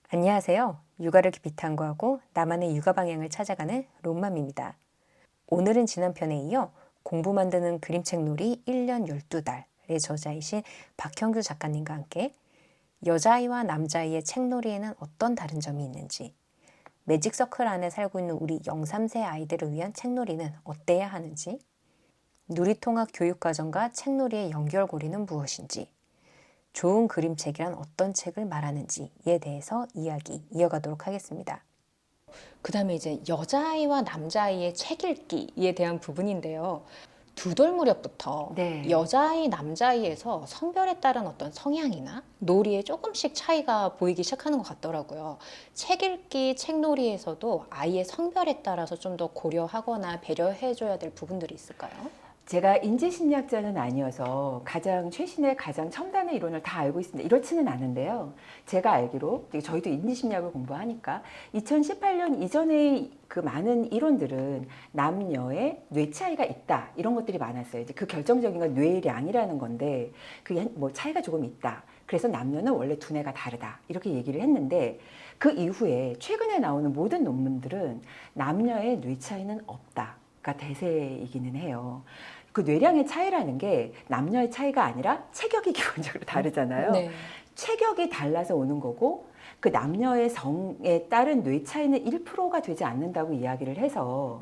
안녕하세요. 육아를 깊이 탐구하고 나만의 육아 방향을 찾아가는 롬맘입니다. 오늘은 지난 편에 이어 공부 만드는 그림책 놀이 1년 12달의 저자이신 박형규 작가님과 함께 여자아이와 남자아이의 책놀이에는 어떤 다른 점이 있는지, 매직서클 안에 살고 있는 우리 0, 3세 아이들을 위한 책놀이는 어때야 하는지, 누리통합 교육과정과 책놀이의 연결고리는 무엇인지, 좋은 그림책이란 어떤 책을 말하는지에 대해서 이야기 이어가도록 하겠습니다. 그 다음에 이제 여자아이와 남자아이의 책 읽기에 대한 부분인데요. 두 돌 무렵부터 네. 여자아이, 남자아이에서 성별에 따른 어떤 성향이나 놀이에 조금씩 차이가 보이기 시작하는 것 같더라고요. 책 읽기, 책놀이에서도 아이의 성별에 따라서 좀 더 고려하거나 배려해줘야 될 부분들이 있을까요? 제가 인지심리학자는 아니어서 가장 최신의 가장 첨단의 이론을 다 알고 있습니다. 이렇지는 않은데요. 제가 알기로 저희도 인지심리학을 공부하니까 2018년 이전에 그 많은 이론들은 남녀의 뇌 차이가 있다 이런 것들이 많았어요. 이제 그 결정적인 건 뇌량이라는 건데 그게 뭐 차이가 조금 있다. 그래서 남녀는 원래 두뇌가 다르다 이렇게 얘기를 했는데 그 이후에 최근에 나오는 모든 논문들은 남녀의 뇌 차이는 없다가 대세이기는 해요. 그 뇌량의 차이라는 게 남녀의 차이가 아니라 체격이 기본적으로 다르잖아요. 네. 체격이 달라서 오는 거고 그 남녀의 성에 따른 뇌 차이는 1%가 되지 않는다고 이야기를 해서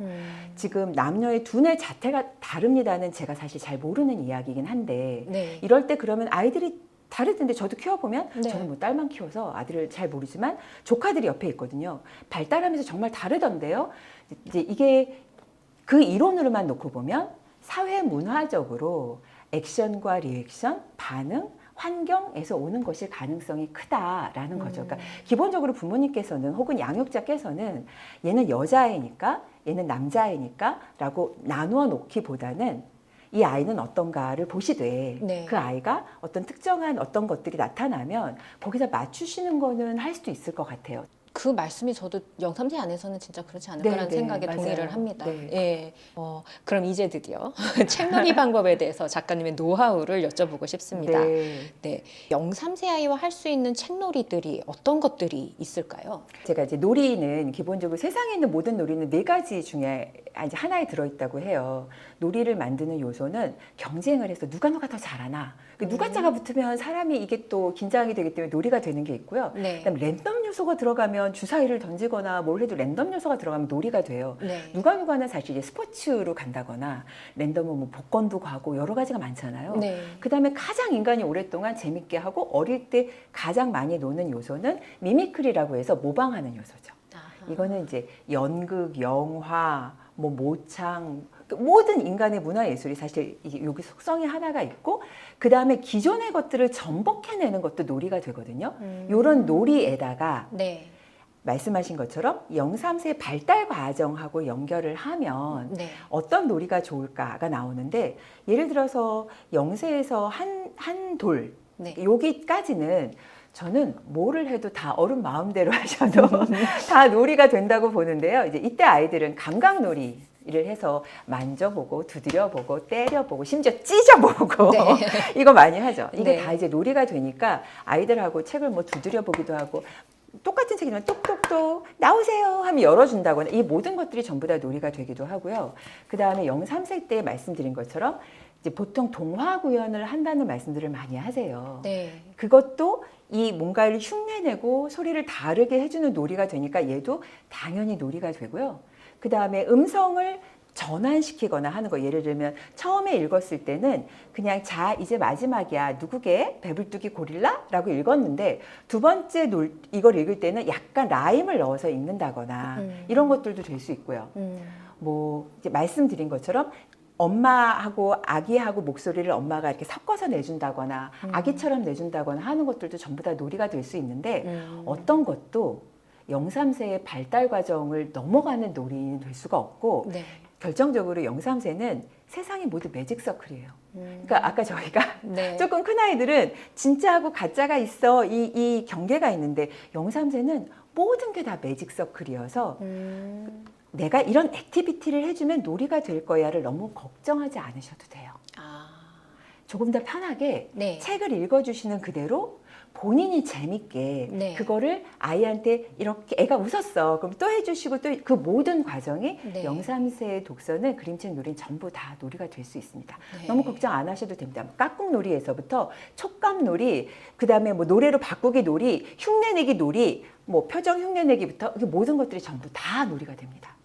지금 남녀의 두뇌 자체가 다릅니다는 제가 사실 잘 모르는 이야기이긴 한데 네. 이럴 때 그러면 아이들이 다르던데 저도 키워보면 네. 저는 뭐 딸만 키워서 아들을 잘 모르지만 조카들이 옆에 있거든요. 발달하면서 정말 다르던데요. 이제 이게 그 이론으로만 놓고 보면 사회 문화적으로 액션과 리액션, 반응, 환경에서 오는 것일 가능성이 크다라는 거죠. 그러니까 기본적으로 부모님께서는 혹은 양육자께서는 얘는 여자아이니까 얘는 남자아이니까 라고 나누어 놓기보다는 이 아이는 어떤가를 보시되 네. 그 아이가 어떤 특정한 어떤 것들이 나타나면 거기서 맞추시는 거는 할 수도 있을 것 같아요. 그 말씀이 저도 0, 3세 안에서는 진짜 그렇지 않을까라는 네, 생각에 맞아요. 동의를 합니다. 네. 예. 그럼 이제 드디어 책놀이 방법에 대해서 작가님의 노하우를 여쭤보고 싶습니다. 네. 네. 0, 3세 아이와 할 수 있는 책놀이들이 어떤 것들이 있을까요? 제가 이제 놀이는 기본적으로 세상에 있는 모든 놀이는 네 가지 중에 이제 하나에 들어있다고 해요. 놀이를 만드는 요소는 경쟁을 해서 누가 더 잘하나. 누가 짜가 붙으면 사람이 이게 또 긴장이 되기 때문에 놀이가 되는 게 있고요. 네. 그다음 랜덤 요소가 들어가면 주사위를 던지거나 뭘 해도 랜덤 요소가 들어가면 놀이가 돼요. 네. 누가는 사실 이제 스포츠로 간다거나 랜덤은 뭐 복권도 가고 여러 가지가 많잖아요. 네. 그다음에 가장 인간이 오랫동안 재밌게 하고 어릴 때 가장 많이 노는 요소는 미미크리라고 해서 모방하는 요소죠. 아하. 이거는 이제 연극, 영화, 뭐 모창 모든 인간의 문화예술이 사실 여기 속성이 하나가 있고 그 다음에 기존의 것들을 전복해내는 것도 놀이가 되거든요. 이런 놀이에다가 네. 말씀하신 것처럼 0, 3세 발달 과정하고 연결을 하면 네. 어떤 놀이가 좋을까가 나오는데 예를 들어서 0세에서 한 돌 네. 여기까지는 저는 뭐를 해도 다 어른 마음대로 하셔도 다 놀이가 된다고 보는데요. 이제 이때 아이들은 감각놀이 를 해서 만져보고 두드려보고 때려보고 심지어 찢어보고 네. 이거 많이 하죠. 이게 네. 다 이제 놀이가 되니까 아이들하고 책을 뭐 두드려보기도 하고 똑같은 책이지만 똑똑똑 나오세요 하면 열어준다거나 이 모든 것들이 전부 다 놀이가 되기도 하고요. 그 다음에 0, 3세 때 말씀드린 것처럼 이제 보통 동화 구연을 한다는 말씀들을 많이 하세요. 네. 그것도 이 뭔가를 흉내내고 소리를 다르게 해주는 놀이가 되니까 얘도 당연히 놀이가 되고요. 그 다음에 음성을 전환시키거나 하는 거 예를 들면 처음에 읽었을 때는 그냥 자 이제 마지막이야 누구게 배불뚝이 고릴라라고 읽었는데 두 번째 이걸 읽을 때는 약간 라임을 넣어서 읽는다거나 이런 것들도 될 수 있고요. 뭐 이제 말씀드린 것처럼 엄마하고 아기하고 목소리를 엄마가 이렇게 섞어서 내준다거나 아기처럼 내준다거나 하는 것들도 전부 다 놀이가 될 수 있는데 어떤 것도 0, 3세의 발달 과정을 넘어가는 놀이는 될 수가 없고 네. 결정적으로 0, 3세는 세상이 모두 매직 서클이에요. 그러니까 아까 저희가 네. 조금 큰 아이들은 진짜하고 가짜가 있어 이 경계가 있는데 0, 3세는 모든 게 다 매직 서클이어서 내가 이런 액티비티를 해주면 놀이가 될 거야를 너무 걱정하지 않으셔도 돼요. 아. 조금 더 편하게 네. 책을 읽어주시는 그대로 본인이 재밌게 네. 그거를 아이한테 이렇게 애가 웃었어. 그럼 또 해주시고 또 그 모든 과정이 네. 0, 3세 독서는 그림책 놀이는 전부 다 놀이가 될 수 있습니다. 네. 너무 걱정 안 하셔도 됩니다. 깍꿍 놀이에서부터 촉감 놀이, 그 다음에 뭐 노래로 바꾸기 놀이, 흉내내기 놀이, 뭐 표정 흉내내기부터 그 모든 것들이 전부 다 놀이가 됩니다.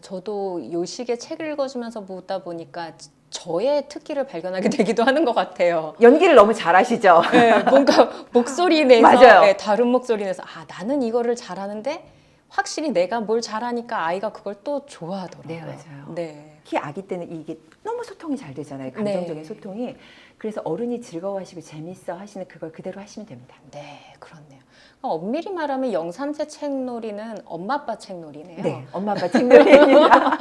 저도 요식에 책을 읽어주면서 보다 보니까 저의 특기를 발견하게 되기도 하는 것 같아요. 연기를 너무 잘하시죠? 네, 뭔가 목소리 내서 맞아요. 네, 다른 목소리 내서 나는 이거를 잘하는데 확실히 내가 뭘 잘하니까 아이가 그걸 또 좋아하더라고요. 네, 맞아요. 네. 특히 아기 때는 이게 너무 소통이 잘 되잖아요. 감정적인 네. 소통이. 그래서 어른이 즐거워하시고 재밌어 하시는 그걸 그대로 하시면 됩니다. 네, 그렇네요. 엄밀히 말하면 0, 3세 책놀이는 엄마 아빠 책놀이네요. 네, 엄마 아빠 책놀이입니다.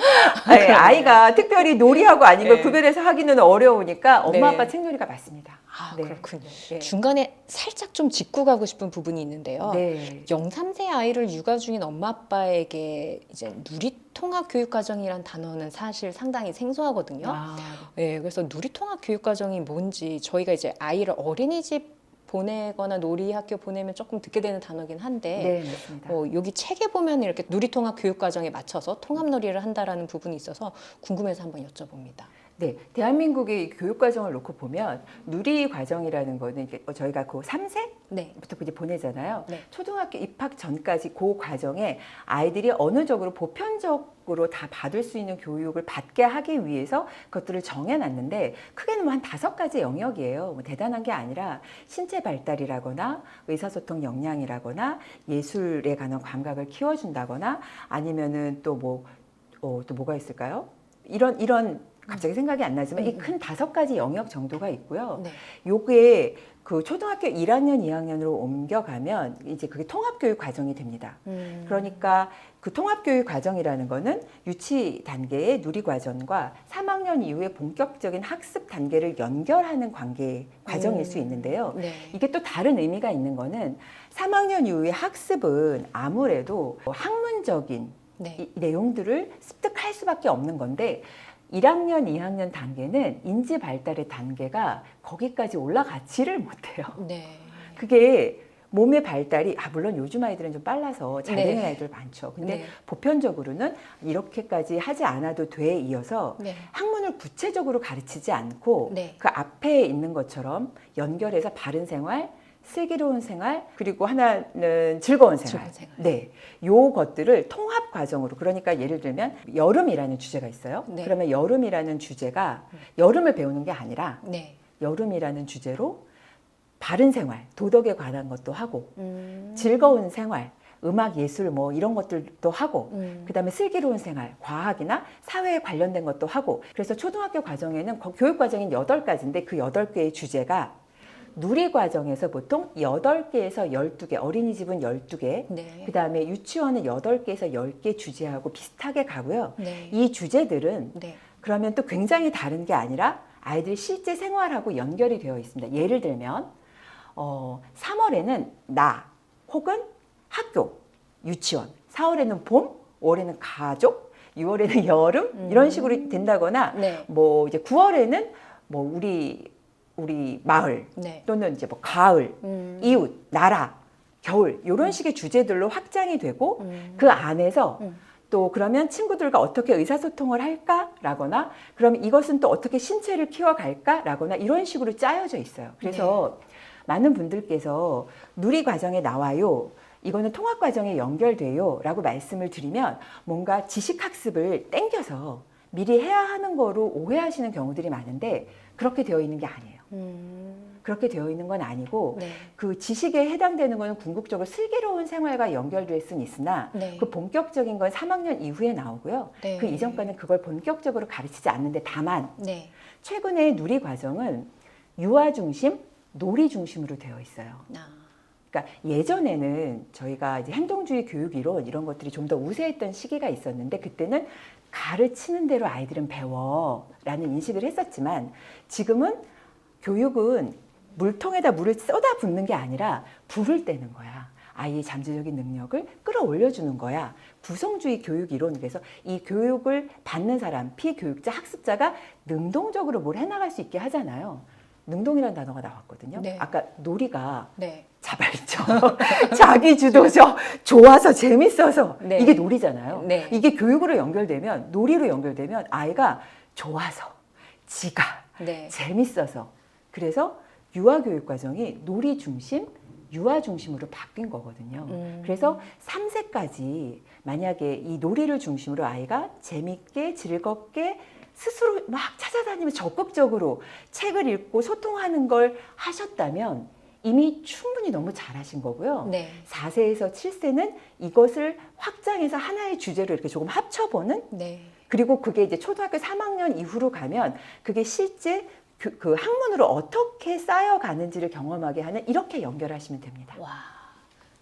네, 아이가 특별히 놀이하고 아닌 걸 네. 구별해서 하기는 어려우니까 엄마 네. 아빠 책놀이가 맞습니다. 네. 그렇군요. 네. 중간에 살짝 좀 짚고 가고 싶은 부분이 있는데요. 네. 0, 3세 아이를 육아 중인 엄마 아빠에게 이제 누리통합 교육과정이란 단어는 사실 상당히 생소하거든요. 아, 네, 그래서 누리통합 교육과정이 뭔지 저희가 이제 아이를 어린이집 보내거나 놀이학교 보내면 조금 듣게 되는 단어긴 한데 네, 맞습니다. 여기 책에 보면 이렇게 누리통합 교육과정에 맞춰서 통합놀이를 한다라는 부분이 있어서 궁금해서 한번 여쭤봅니다. 네, 대한민국의 교육 과정을 놓고 보면 누리 과정이라는 거는 이게 저희가 그 3세부터 네. 이제 보내잖아요. 네. 초등학교 입학 전까지 그 과정에 아이들이 어느 정도 보편적으로 다 받을 수 있는 교육을 받게 하기 위해서 그것들을 정해놨는데 크게는 뭐 한 5가지 영역이에요. 뭐 대단한 게 아니라 신체 발달이라거나 의사소통 역량이라거나 예술에 관한 감각을 키워준다거나 아니면은 또 또 뭐가 있을까요? 이런 갑자기 생각이 안 나지만 이 큰 5가지 영역 정도가 있고요. 네. 요게 그 초등학교 1학년, 2학년으로 옮겨가면 이제 그게 통합교육 과정이 됩니다. 그러니까 그 통합교육 과정이라는 거는 유치 단계의 누리 과정과 3학년 이후에 본격적인 학습 단계를 연결하는 과정일 수 있는데요. 네. 이게 또 다른 의미가 있는 거는 3학년 이후의 학습은 아무래도 학문적인 네. 이 내용들을 습득할 수밖에 없는 건데 1학년, 2학년 단계는 인지 발달의 단계가 거기까지 올라가지를 못해요. 네. 그게 몸의 발달이 물론 요즘 아이들은 좀 빨라서 잘 네. 되는 아이들 많죠. 근데 네. 보편적으로는 이렇게까지 하지 않아도 돼 이어서 네. 학문을 구체적으로 가르치지 않고 네. 그 앞에 있는 것처럼 연결해서 바른 생활, 슬기로운 생활, 그리고 하나는 즐거운 생활. 즐거운 생활. 네, 요 것들을 통합 과정으로. 그러니까 예를 들면 여름이라는 주제가 있어요. 네. 그러면 여름이라는 주제가 여름을 배우는 게 아니라 네. 여름이라는 주제로 바른 생활, 도덕에 관한 것도 하고 즐거운 생활, 음악, 예술 뭐 이런 것들도 하고 그다음에 슬기로운 생활, 과학이나 사회에 관련된 것도 하고 그래서 초등학교 과정에는 교육 과정인 8가지인데 그 8개의 주제가 누리 과정에서 보통 8개에서 12개, 어린이집은 12개, 네. 그다음에 유치원은 8개에서 10개 주제하고 비슷하게 가고요. 네. 이 주제들은 네. 그러면 또 굉장히 다른 게 아니라 아이들이 실제 생활하고 연결이 되어 있습니다. 예를 들면 3월에는 나 혹은 학교, 유치원, 4월에는 봄, 5월에는 가족, 6월에는 여름 이런 식으로 된다거나 네. 뭐 이제 9월에는 뭐 우리 마을 네. 또는 이제 뭐 가을, 이웃, 나라, 겨울 이런 식의 주제들로 확장이 되고 그 안에서 또 그러면 친구들과 어떻게 의사소통을 할까라거나 그럼 이것은 또 어떻게 신체를 키워갈까라거나 이런 식으로 짜여져 있어요. 그래서 많은 분들께서 누리 과정에 나와요. 이거는 통합 과정에 연결돼요 라고 말씀을 드리면 뭔가 지식학습을 땡겨서 미리 해야 하는 거로 오해하시는 경우들이 많은데 그렇게 되어 있는 게 아니에요. 그렇게 되어 있는 건 아니고 네. 그 지식에 해당되는 거는 궁극적으로 슬기로운 생활과 연결될 수는 있으나 네. 그 본격적인 건 3학년 이후에 나오고요. 네. 그 이전까지는 그걸 본격적으로 가르치지 않는데 다만 네. 최근에 누리 과정은 유아 중심, 놀이 중심으로 되어 있어요. 그러니까 예전에는 저희가 이제 행동주의 교육 이론 이런 것들이 좀 더 우세했던 시기가 있었는데 그때는 가르치는 대로 아이들은 배워라는 인식을 했었지만 지금은 교육은 물통에다 물을 쏟아붓는 게 아니라 불을 떼는 거야. 아이의 잠재적인 능력을 끌어올려주는 거야. 구성주의 교육 이론. 그래서 이 교육을 받는 사람, 피교육자, 학습자가 능동적으로 뭘 해나갈 수 있게 하잖아요. 능동이라는 단어가 나왔거든요. 네. 아까 놀이가 네. 자발적, 자기 주도적, 좋아서 재밌어서 네. 이게 놀이잖아요. 네. 이게 교육으로 연결되면 놀이로 연결되면 아이가 좋아서 지가 네. 재밌어서 그래서 유아 교육 과정이 놀이 중심, 유아 중심으로 바뀐 거거든요. 그래서 3세까지 만약에 이 놀이를 중심으로 아이가 재밌게 즐겁게 스스로 막 찾아다니며 적극적으로 책을 읽고 소통하는 걸 하셨다면 이미 충분히 너무 잘하신 거고요. 네. 4세에서 7세는 이것을 확장해서 하나의 주제로 이렇게 조금 합쳐보는 네. 그리고 그게 이제 초등학교 3학년 이후로 가면 그게 실제 그 학문으로 어떻게 쌓여가는지를 경험하게 하는 이렇게 연결하시면 됩니다. 와,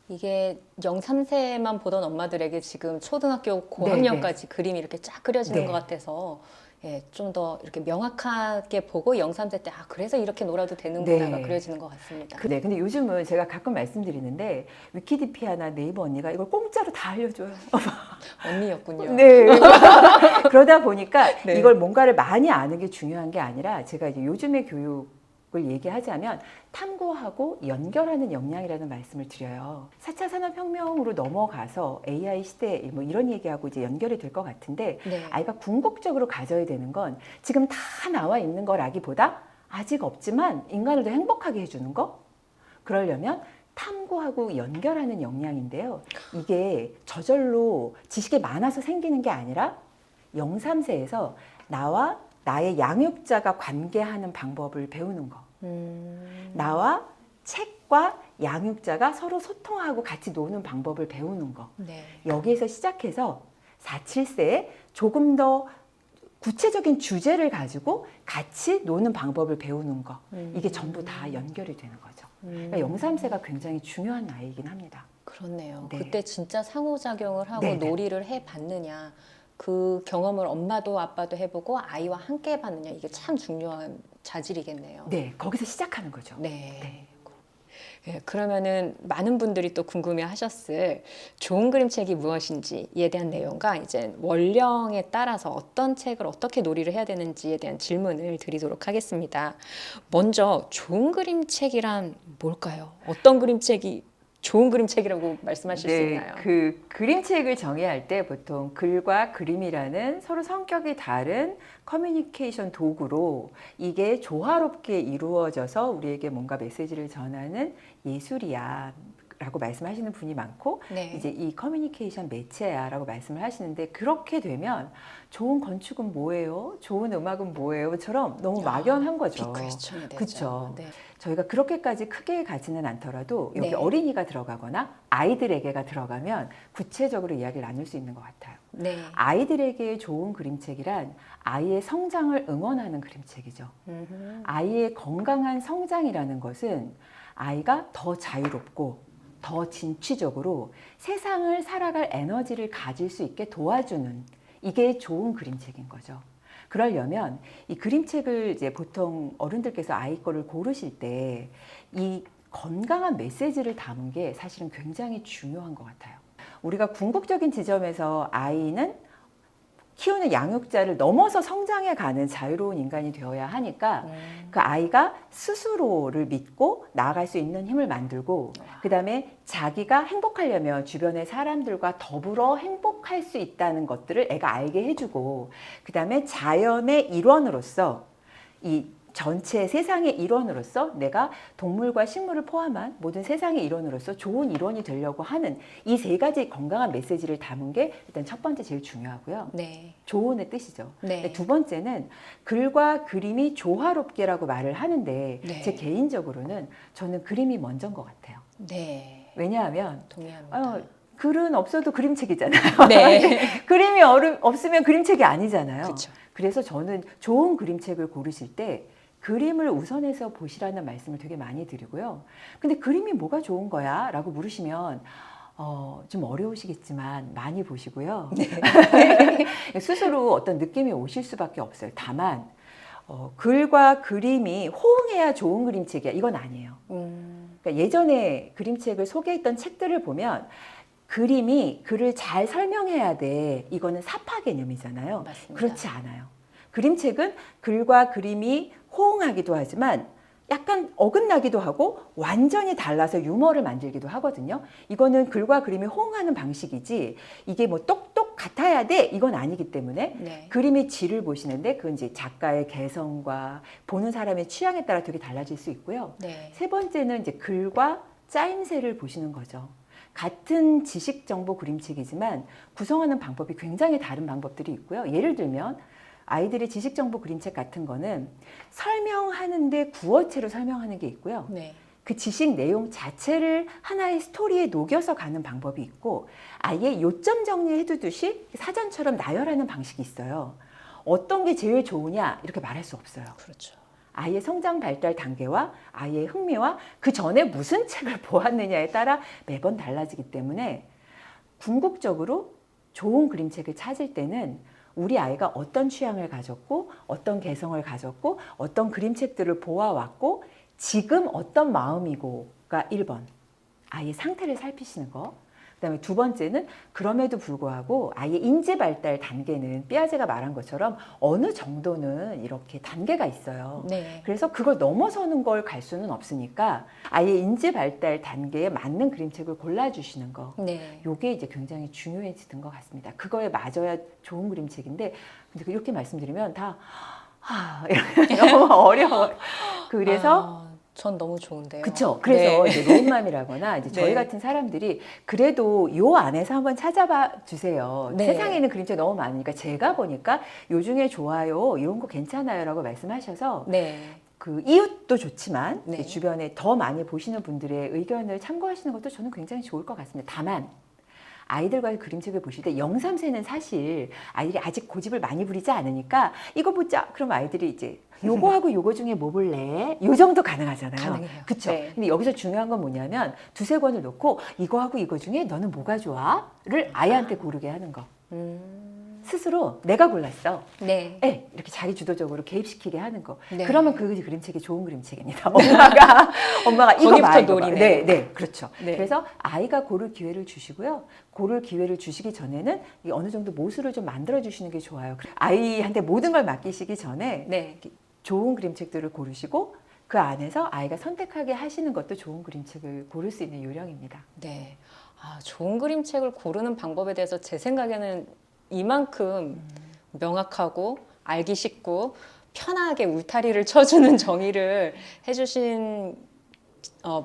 이게 0, 3세만 보던 엄마들에게 지금 초등학교 고학년까지 그림이 이렇게 쫙 그려지는 네. 것 같아서 예, 좀 더 이렇게 명확하게 보고 0, 3세 때 아, 그래서 이렇게 놀아도 되는구나가 네. 그려지는 것 같습니다. 네, 근데 요즘은 제가 가끔 말씀드리는데 위키디피아나 네이버 언니가 이걸 공짜로 다 알려줘요. 언니였군요. 네. 그러다 보니까 네. 이걸 뭔가를 많이 아는 게 중요한 게 아니라 제가 이제 요즘의 교육을 얘기하자면 탐구하고 연결하는 역량이라는 말씀을 드려요. 4차 산업혁명으로 넘어가서 AI 시대 뭐 이런 얘기하고 이제 연결이 될 것 같은데 네. 아이가 궁극적으로 가져야 되는 건 지금 다 나와 있는 거라기보다 아직 없지만 인간을 더 행복하게 해주는 거? 그러려면 탐구하고 연결하는 역량인데요. 이게 저절로 지식이 많아서 생기는 게 아니라 0, 3세에서 나와 나의 양육자가 관계하는 방법을 배우는 거. 나와 책과 양육자가 서로 소통하고 같이 노는 방법을 배우는 거. 네. 여기에서 시작해서 4, 7세에 조금 더 구체적인 주제를 가지고 같이 노는 방법을 배우는 거. 이게 전부 다 연결이 되는 거죠. 그러니까 0, 3세가 굉장히 중요한 나이이긴 합니다. 그렇네요. 네. 그때 진짜 상호작용을 하고 네, 네. 놀이를 해봤느냐, 그 경험을 엄마도 아빠도 해보고 아이와 함께 해봤느냐, 이게 참 중요한 자질이겠네요. 네, 거기서 시작하는 거죠. 네. 네. 예, 그러면은 많은 분들이 또 궁금해하셨을 좋은 그림책이 무엇인지에 대한 내용과 이제 원령에 따라서 어떤 책을 어떻게 놀이를 해야 되는지에 대한 질문을 드리도록 하겠습니다. 먼저 좋은 그림책이란 뭘까요? 어떤 그림책이 좋은 그림책이라고 말씀하실 수 있나요? 그 그림책을 정의할 때 보통 글과 그림이라는 서로 성격이 다른 커뮤니케이션 도구로 이게 조화롭게 이루어져서 우리에게 뭔가 메시지를 전하는 예술이야 라고 말씀하시는 분이 많고 네. 이제 이 커뮤니케이션 매체야 라고 말씀을 하시는데 그렇게 되면 좋은 건축은 뭐예요? 좋은 음악은 뭐예요?처럼 너무 막연한 거죠. 빅퀘스천이 되죠. 그쵸. 네. 저희가 그렇게까지 크게 가지는 않더라도 여기 네. 어린이가 들어가거나 아이들에게가 들어가면 구체적으로 이야기를 나눌 수 있는 것 같아요. 네. 아이들에게 좋은 그림책이란 아이의 성장을 응원하는 그림책이죠. 아이의 건강한 성장이라는 것은 아이가 더 자유롭고 더 진취적으로 세상을 살아갈 에너지를 가질 수 있게 도와주는 이게 좋은 그림책인 거죠. 그러려면 이 그림책을 이제 보통 어른들께서 아이 거를 고르실 때 이 건강한 메시지를 담은 게 사실은 굉장히 중요한 것 같아요. 우리가 궁극적인 지점에서 아이는 키우는 양육자를 넘어서 성장해 가는 자유로운 인간이 되어야 하니까 그 아이가 스스로를 믿고 나아갈 수 있는 힘을 만들고 그다음에 자기가 행복하려면 주변의 사람들과 더불어 행복할 수 있다는 것들을 애가 알게 해주고 그다음에 자연의 일원으로서 이 전체 세상의 일원으로서 내가 동물과 식물을 포함한 모든 세상의 일원으로서 좋은 일원이 되려고 하는 이 세 가지 건강한 메시지를 담은 게 일단 첫 번째 제일 중요하고요. 네. 조언의 뜻이죠. 네. 두 번째는 글과 그림이 조화롭게라고 말을 하는데 네. 제 개인적으로는 저는 그림이 먼저인 것 같아요. 네. 왜냐하면 동의합니다. 글은 없어도 그림책이잖아요. 네. 그림이 없으면 그림책이 아니잖아요. 그렇죠. 그래서 저는 좋은 그림책을 고르실 때 그림을 우선해서 보시라는 말씀을 되게 많이 드리고요. 근데 그림이 뭐가 좋은 거야? 라고 물으시면 좀 어려우시겠지만 많이 보시고요. 네. 스스로 어떤 느낌이 오실 수밖에 없어요. 다만 글과 그림이 호응해야 좋은 그림책이야. 이건 아니에요. 그러니까 예전에 그림책을 소개했던 책들을 보면 그림이 글을 잘 설명해야 돼. 이거는 사파 개념이잖아요. 맞습니다. 그렇지 않아요. 그림책은 글과 그림이 호응하기도 하지만 약간 어긋나기도 하고 완전히 달라서 유머를 만들기도 하거든요. 이거는 글과 그림이 호응하는 방식이지 이게 뭐 똑똑 같아야 돼 이건 아니기 때문에 네. 그림의 질을 보시는데 그건 이제 작가의 개성과 보는 사람의 취향에 따라 되게 달라질 수 있고요. 네. 세 번째는 이제 글과 짜임새를 보시는 거죠. 같은 지식 정보 그림책이지만 구성하는 방법이 굉장히 다른 방법들이 있고요. 예를 들면 아이들의 지식 정보 그림책 같은 거는 설명하는데 구어체로 설명하는 게 있고요. 네. 그 지식 내용 자체를 하나의 스토리에 녹여서 가는 방법이 있고 아예 요점 정리해 두듯이 사전처럼 나열하는 방식이 있어요. 어떤 게 제일 좋으냐 이렇게 말할 수 없어요. 그렇죠. 아이의 성장 발달 단계와 아이의 흥미와 그 전에 무슨 책을 보았느냐에 따라 매번 달라지기 때문에 궁극적으로 좋은 그림책을 찾을 때는 우리 아이가 어떤 취향을 가졌고 어떤 개성을 가졌고 어떤 그림책들을 보아왔고 지금 어떤 마음이고가 1번 아이의 상태를 살피시는 거. 그다음에 두 번째는 그럼에도 불구하고 아이의 인지 발달 단계는 삐아제가 말한 것처럼 어느 정도는 이렇게 단계가 있어요. 네. 그래서 그걸 넘어서는 걸 갈 수는 없으니까 아이의 인지 발달 단계에 맞는 그림책을 골라주시는 거. 네. 요게 이제 굉장히 중요해지는 것 같습니다. 그거에 맞아야 좋은 그림책인데 근데 이렇게 말씀드리면 다 이렇게 너무 어려워. 그래서 전 너무 좋은데요. 그렇죠. 그래서 네. 이제 로운맘이라거나 이제 저희 네. 같은 사람들이 그래도 요 안에서 한번 찾아봐 주세요. 네. 세상에는 그림책 너무 많으니까 제가 보니까 요 중에 좋아요, 이런 거 괜찮아요라고 말씀하셔서 네. 그 이웃도 좋지만 네. 이제 주변에 더 많이 보시는 분들의 의견을 참고하시는 것도 저는 굉장히 좋을 것 같습니다. 다만 아이들과의 그림책을 보실 때 0, 3세는 사실 아이들이 아직 고집을 많이 부리지 않으니까 이거 보자. 그럼 아이들이 이제 요거하고 요거 중에 뭐 볼래? 요 정도 가능하잖아요. 가능해요. 그렇죠. 네. 근데 여기서 중요한 건 뭐냐면 두세 권을 놓고 이거하고 이거 중에 너는 뭐가 좋아?를 아이한테 고르게 하는 거. 스스로 내가 골랐어. 네. 네, 이렇게 자기 주도적으로 개입시키게 하는 거. 네. 그러면 그 그림책이 좋은 그림책입니다. 엄마가 이거 봐, 거기부터 이거 봐. 노리네요. 네, 네, 그렇죠. 네. 그래서 아이가 고를 기회를 주시고요. 고를 기회를 주시기 전에는 이 어느 정도 모수를 좀 만들어 주시는 게 좋아요. 아이한테 모든 걸 맡기시기 전에 네. 좋은 그림책들을 고르시고 그 안에서 아이가 선택하게 하시는 것도 좋은 그림책을 고를 수 있는 요령입니다. 네. 좋은 그림책을 고르는 방법에 대해서 제 생각에는 이만큼 명확하고 알기 쉽고 편하게 울타리를 쳐주는 정의를 해주신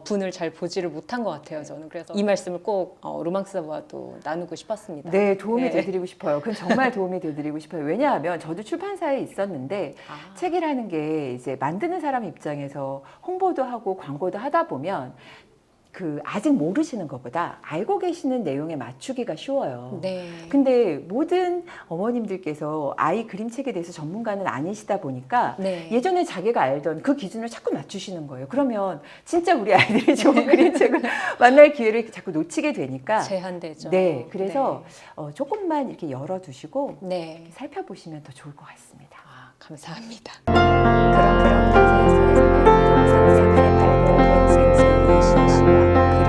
분을 잘 보지를 못한 것 같아요. 저는 그래서 이 말씀을 꼭 로망스와도 나누고 싶었습니다. 네, 도움이 네. 되드리고 싶어요. 그건 정말 도움이 되드리고 싶어요. 왜냐하면 저도 출판사에 있었는데 책이라는 게 이제 만드는 사람 입장에서 홍보도 하고 광고도 하다 보면 그 아직 모르시는 것보다 알고 계시는 내용에 맞추기가 쉬워요. 네. 근데 모든 어머님들께서 아이 그림책에 대해서 전문가는 아니시다 보니까 네. 예전에 자기가 알던 그 기준을 자꾸 맞추시는 거예요. 그러면 진짜 우리 아이들이 좋은 그림책을 만날 기회를 자꾸 놓치게 되니까 제한되죠. 네, 그래서 조금만 이렇게 열어두시고 네. 살펴보시면 더 좋을 것 같습니다. 감사합니다. 그런 영상 생활에 따른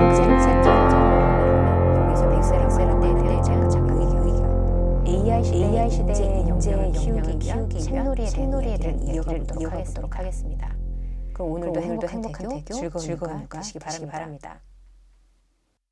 그림책과 여기서 백세랑 내들의 작가의 의견 AI 시대의 영재의 영향을 키우기 위한 책놀이에 대한 이어가보도록 하겠습니다. 그럼 오늘도 행복한 태교, 즐거운 육아 되시기 바랍니다.